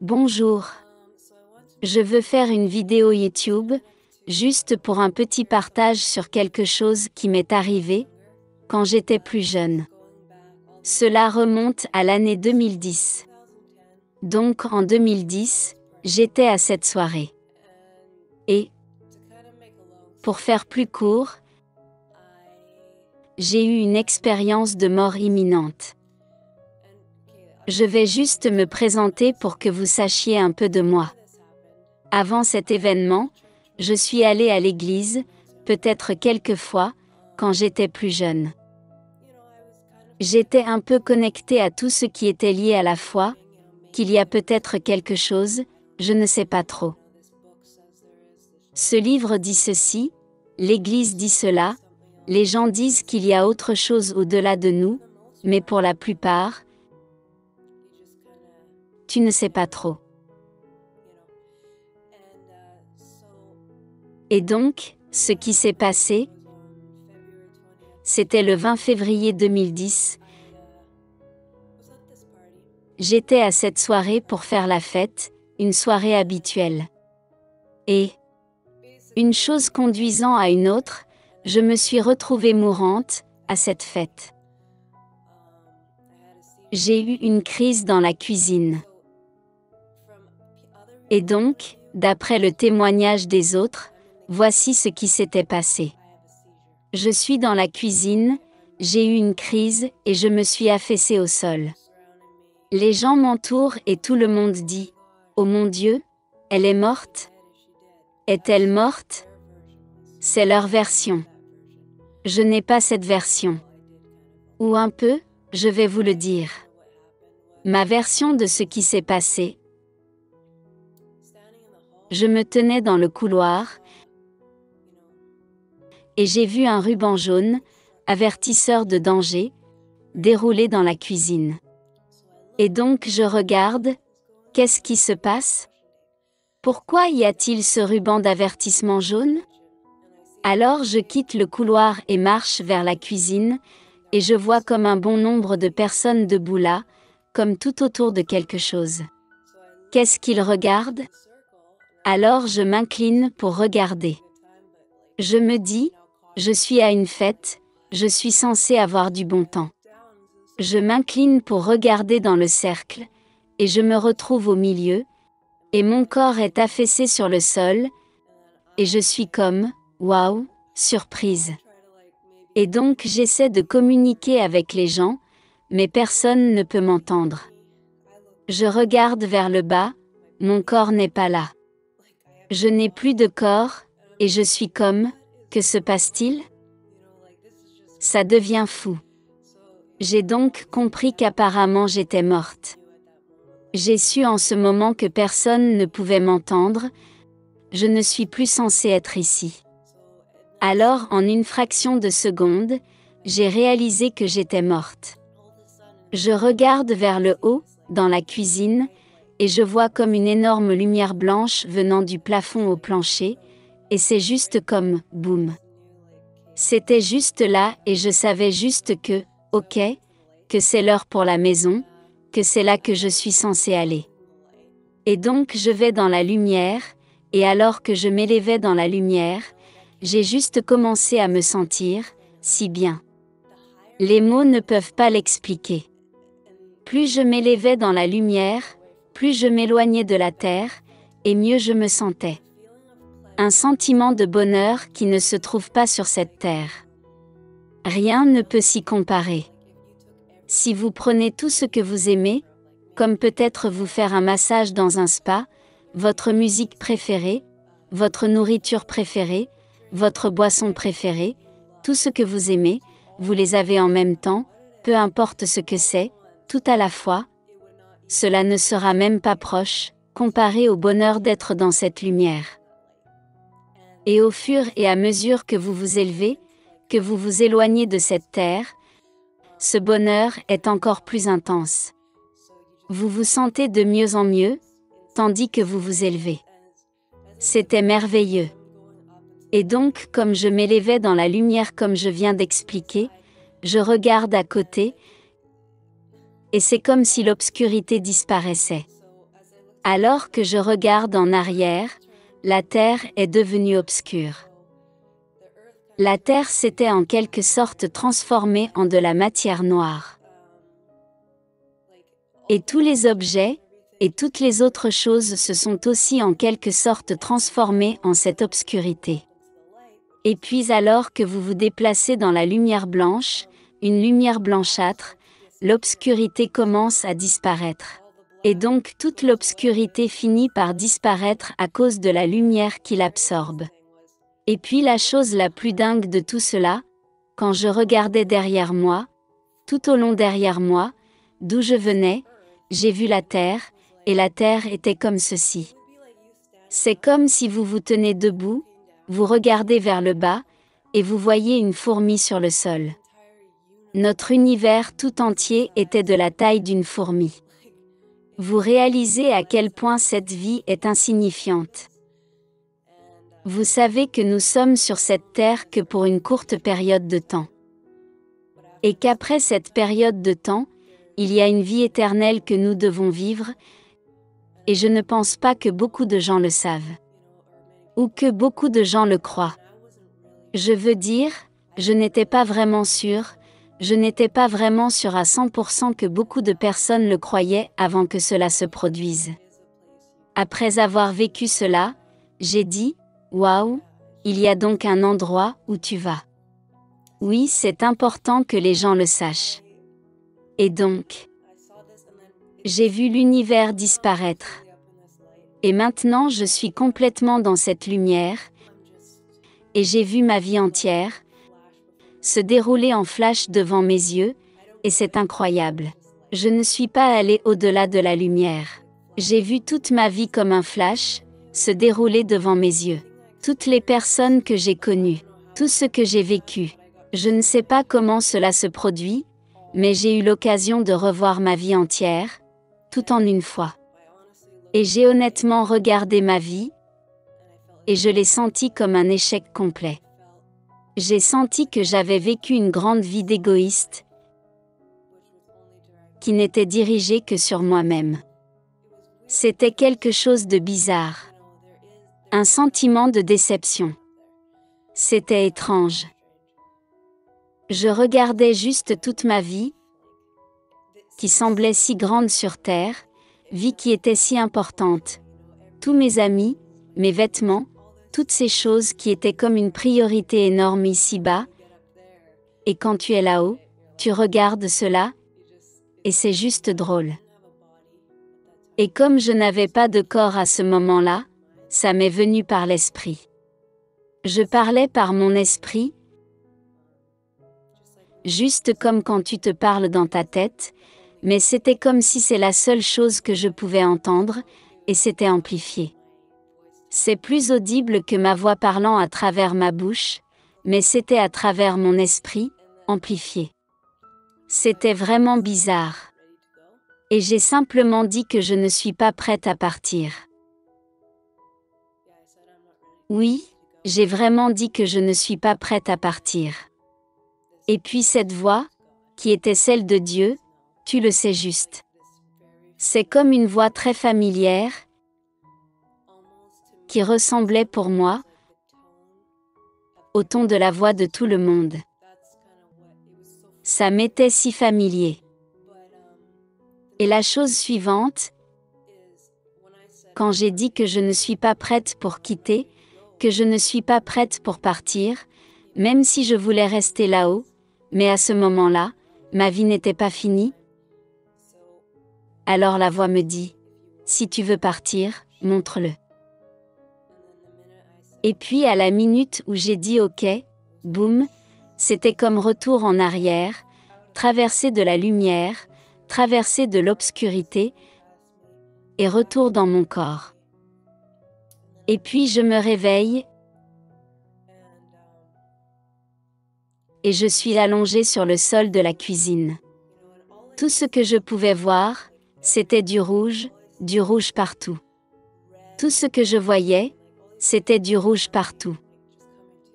Bonjour. Je veux faire une vidéo YouTube, juste pour un petit partage sur quelque chose qui m'est arrivé, quand j'étais plus jeune. Cela remonte à l'année 2010. Donc en 2010, j'étais à cette soirée. Et, pour faire plus court, j'ai eu une expérience de mort imminente. Je vais juste me présenter pour que vous sachiez un peu de moi. Avant cet événement, je suis allée à l'église, peut-être quelques fois, quand j'étais plus jeune. J'étais un peu connectée à tout ce qui était lié à la foi, qu'il y a peut-être quelque chose, je ne sais pas trop. Ce livre dit ceci, l'Église dit cela, les gens disent qu'il y a autre chose au-delà de nous, mais pour la plupart, tu ne sais pas trop. Et donc, ce qui s'est passé, c'était le 20 février 2010. J'étais à cette soirée pour faire la fête, une soirée habituelle. Et, une chose conduisant à une autre, je me suis retrouvée mourante, à cette fête. J'ai eu une crise dans la cuisine. Et donc, d'après le témoignage des autres, voici ce qui s'était passé. Je suis dans la cuisine, j'ai eu une crise et je me suis affaissée au sol. Les gens m'entourent et tout le monde dit « Oh mon Dieu, elle est morte? Est-elle morte ?» C'est leur version. Je n'ai pas cette version. Ou un peu, je vais vous le dire. Ma version de ce qui s'est passé. Je me tenais dans le couloir, et j'ai vu un ruban jaune, avertisseur de danger, déroulé dans la cuisine. Et donc je regarde, qu'est-ce qui se passe? Pourquoi y a-t-il ce ruban d'avertissement jaune? Alors je quitte le couloir et marche vers la cuisine, et je vois comme un bon nombre de personnes debout là, comme tout autour de quelque chose. Qu'est-ce qu'ils regardent? Alors je m'incline pour regarder. Je me dis, je suis à une fête, je suis censée avoir du bon temps. Je m'incline pour regarder dans le cercle, et je me retrouve au milieu, et mon corps est affaissé sur le sol, et je suis comme, waouh, surprise. Et donc j'essaie de communiquer avec les gens, mais personne ne peut m'entendre. Je regarde vers le bas, mon corps n'est pas là. Je n'ai plus de corps, et je suis comme, que se passe-t-il? Ça devient fou. J'ai donc compris qu'apparemment j'étais morte. J'ai su en ce moment que personne ne pouvait m'entendre, je ne suis plus censée être ici. Alors en une fraction de seconde, j'ai réalisé que j'étais morte. Je regarde vers le haut, dans la cuisine, et je vois comme une énorme lumière blanche venant du plafond au plancher, et c'est juste comme, boum. C'était juste là et je savais juste que, ok, que c'est l'heure pour la maison, que c'est là que je suis censée aller. Et donc je vais dans la lumière, et alors que je m'élevais dans la lumière, j'ai juste commencé à me sentir, si bien. Les mots ne peuvent pas l'expliquer. Plus je m'élevais dans la lumière, plus je m'éloignais de la terre, et mieux je me sentais. Un sentiment de bonheur qui ne se trouve pas sur cette terre. Rien ne peut s'y comparer. Si vous prenez tout ce que vous aimez, comme peut-être vous faire un massage dans un spa, votre musique préférée, votre nourriture préférée, votre boisson préférée, tout ce que vous aimez, vous les avez en même temps, peu importe ce que c'est, tout à la fois, cela ne sera même pas proche, comparé au bonheur d'être dans cette lumière. Et au fur et à mesure que vous vous élevez, que vous vous éloignez de cette terre, ce bonheur est encore plus intense. Vous vous sentez de mieux en mieux, tandis que vous vous élevez. C'était merveilleux. Et donc, comme je m'élevais dans la lumière comme je viens d'expliquer, je regarde à côté, et c'est comme si l'obscurité disparaissait. Alors que je regarde en arrière, la terre est devenue obscure. La terre s'était en quelque sorte transformée en de la matière noire. Et tous les objets, et toutes les autres choses se sont aussi en quelque sorte transformés en cette obscurité. Et puis alors que vous vous déplacez dans la lumière blanche, une lumière blanchâtre, l'obscurité commence à disparaître. Et donc toute l'obscurité finit par disparaître à cause de la lumière qui l'absorbe. Et puis la chose la plus dingue de tout cela, quand je regardais derrière moi, tout au long derrière moi, d'où je venais, j'ai vu la terre, et la terre était comme ceci. C'est comme si vous vous tenez debout, vous regardez vers le bas, et vous voyez une fourmi sur le sol. Notre univers tout entier était de la taille d'une fourmi. Vous réalisez à quel point cette vie est insignifiante. Vous savez que nous sommes sur cette terre que pour une courte période de temps. Et qu'après cette période de temps, il y a une vie éternelle que nous devons vivre, et je ne pense pas que beaucoup de gens le savent. Ou que beaucoup de gens le croient. Je veux dire, je n'étais pas vraiment sûre, je n'étais pas vraiment sûre à 100% que beaucoup de personnes le croyaient avant que cela se produise. Après avoir vécu cela, j'ai dit, waouh, il y a donc un endroit où tu vas. Oui, c'est important que les gens le sachent. Et donc, j'ai vu l'univers disparaître. Et maintenant je suis complètement dans cette lumière, et j'ai vu ma vie entière se dérouler en flash devant mes yeux, et c'est incroyable. Je ne suis pas allée au-delà de la lumière. J'ai vu toute ma vie comme un flash, se dérouler devant mes yeux. Toutes les personnes que j'ai connues, tout ce que j'ai vécu. Je ne sais pas comment cela se produit, mais j'ai eu l'occasion de revoir ma vie entière, tout en une fois. Et j'ai honnêtement regardé ma vie, et je l'ai senti comme un échec complet. J'ai senti que j'avais vécu une grande vie d'égoïste, qui n'était dirigée que sur moi-même. C'était quelque chose de bizarre. Un sentiment de déception. C'était étrange. Je regardais juste toute ma vie, qui semblait si grande sur Terre, vie qui était si importante. Tous mes amis, mes vêtements, toutes ces choses qui étaient comme une priorité énorme ici-bas. Et quand tu es là-haut, tu regardes cela, et c'est juste drôle. Et comme je n'avais pas de corps à ce moment-là, ça m'est venu par l'esprit. Je parlais par mon esprit, juste comme quand tu te parles dans ta tête, mais c'était comme si c'est la seule chose que je pouvais entendre, et c'était amplifié. C'est plus audible que ma voix parlant à travers ma bouche, mais c'était à travers mon esprit, amplifié. C'était vraiment bizarre. Et j'ai simplement dit que je ne suis pas prête à partir. Oui, j'ai vraiment dit que je ne suis pas prête à partir. Et puis cette voix, qui était celle de Dieu, tu le sais juste. C'est comme une voix très familière, qui ressemblait pour moi au ton de la voix de tout le monde. Ça m'était si familier. Et la chose suivante, quand j'ai dit que je ne suis pas prête pour quitter, que je ne suis pas prête pour partir, même si je voulais rester là-haut, mais à ce moment-là, ma vie n'était pas finie. Alors la voix me dit, si tu veux partir, montre-le. Et puis à la minute où j'ai dit ok, boum, c'était comme retour en arrière, traversée de la lumière, traversée de l'obscurité, et retour dans mon corps. Et puis je me réveille, et je suis allongée sur le sol de la cuisine. Tout ce que je pouvais voir, c'était du rouge partout. Tout ce que je voyais, c'était du rouge partout.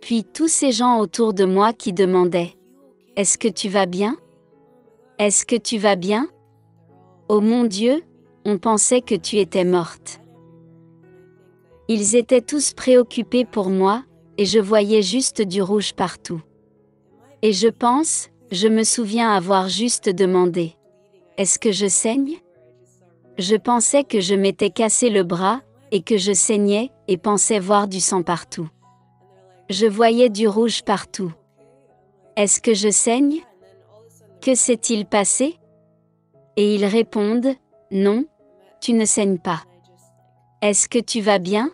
Puis tous ces gens autour de moi qui demandaient « Est-ce que tu vas bien ? Est-ce que tu vas bien ? Oh mon Dieu, on pensait que tu étais morte. Ils étaient tous préoccupés pour moi, et je voyais juste du rouge partout. Et je me souviens avoir juste demandé. Est-ce que je saigne? Je pensais que je m'étais cassé le bras, et que je saignais, et pensais voir du sang partout. Je voyais du rouge partout. Est-ce que je saigne? Que s'est-il passé? Et ils répondent, non, tu ne saignes pas. Est-ce que tu vas bien?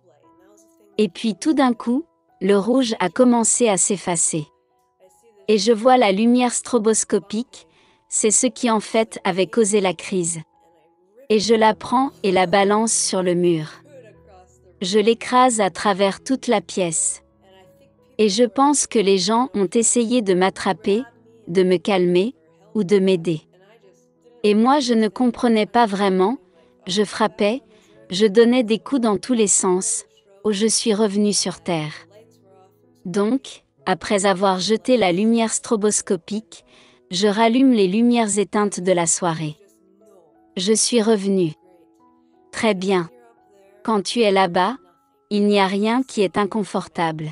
Et puis tout d'un coup, le rouge a commencé à s'effacer. Et je vois la lumière stroboscopique, c'est ce qui en fait avait causé la crise. Et je la prends et la balance sur le mur. Je l'écrase à travers toute la pièce. Et je pense que les gens ont essayé de m'attraper, de me calmer, ou de m'aider. Et moi je ne comprenais pas vraiment, je frappais, je donnais des coups dans tous les sens, où je suis revenu sur Terre. Donc, après avoir jeté la lumière stroboscopique, je rallume les lumières éteintes de la soirée. Je suis revenu. Très bien. Quand tu es là-bas, il n'y a rien qui est inconfortable.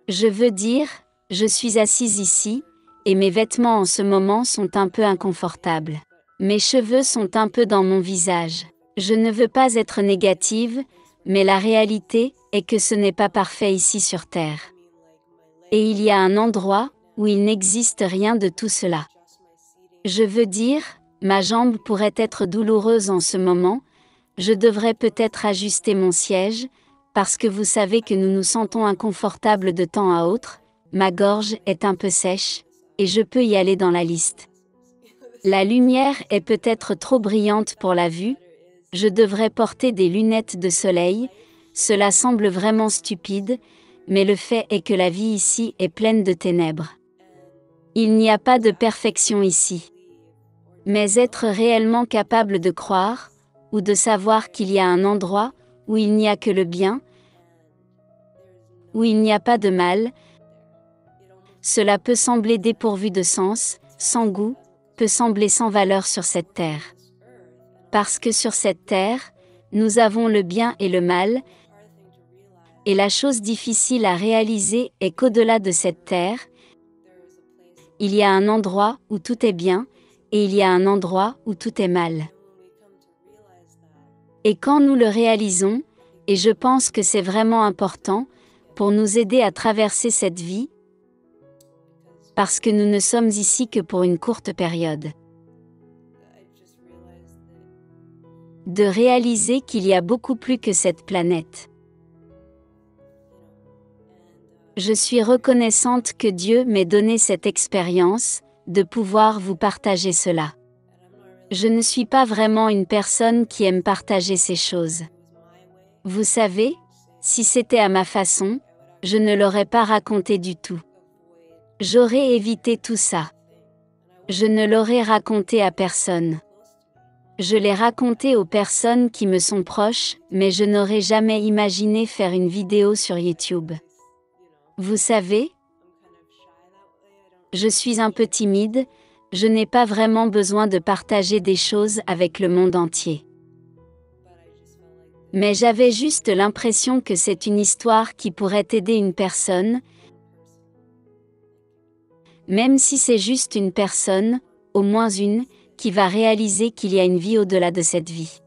Je veux dire, je suis assise ici, et mes vêtements en ce moment sont un peu inconfortables. Mes cheveux sont un peu dans mon visage. Je ne veux pas être négative, mais la réalité est que ce n'est pas parfait ici sur Terre. Et il y a un endroit où il n'existe rien de tout cela. Je veux dire, ma jambe pourrait être douloureuse en ce moment, je devrais peut-être ajuster mon siège, parce que vous savez que nous nous sentons inconfortables de temps à autre, ma gorge est un peu sèche, et je peux y aller dans la liste. La lumière est peut-être trop brillante pour la vue, je devrais porter des lunettes de soleil, cela semble vraiment stupide, mais le fait est que la vie ici est pleine de ténèbres. Il n'y a pas de perfection ici. Mais être réellement capable de croire, ou de savoir qu'il y a un endroit, où il n'y a que le bien, où il n'y a pas de mal, cela peut sembler dépourvu de sens, sans goût, peut sembler sans valeur sur cette terre. Parce que sur cette terre, nous avons le bien et le mal, et la chose difficile à réaliser est qu'au-delà de cette terre, il y a un endroit où tout est bien, et il y a un endroit où tout est mal. Et quand nous le réalisons, et je pense que c'est vraiment important, pour nous aider à traverser cette vie, parce que nous ne sommes ici que pour une courte période. De réaliser qu'il y a beaucoup plus que cette planète. Je suis reconnaissante que Dieu m'ait donné cette expérience, de pouvoir vous partager cela. Je ne suis pas vraiment une personne qui aime partager ces choses. Vous savez, si c'était à ma façon, je ne l'aurais pas raconté du tout. J'aurais évité tout ça. Je ne l'aurais raconté à personne. Je l'ai raconté aux personnes qui me sont proches, mais je n'aurais jamais imaginé faire une vidéo sur YouTube. Vous savez, je suis un peu timide, je n'ai pas vraiment besoin de partager des choses avec le monde entier. Mais j'avais juste l'impression que c'est une histoire qui pourrait aider une personne, même si c'est juste une personne, au moins une, qui va réaliser qu'il y a une vie au-delà de cette vie.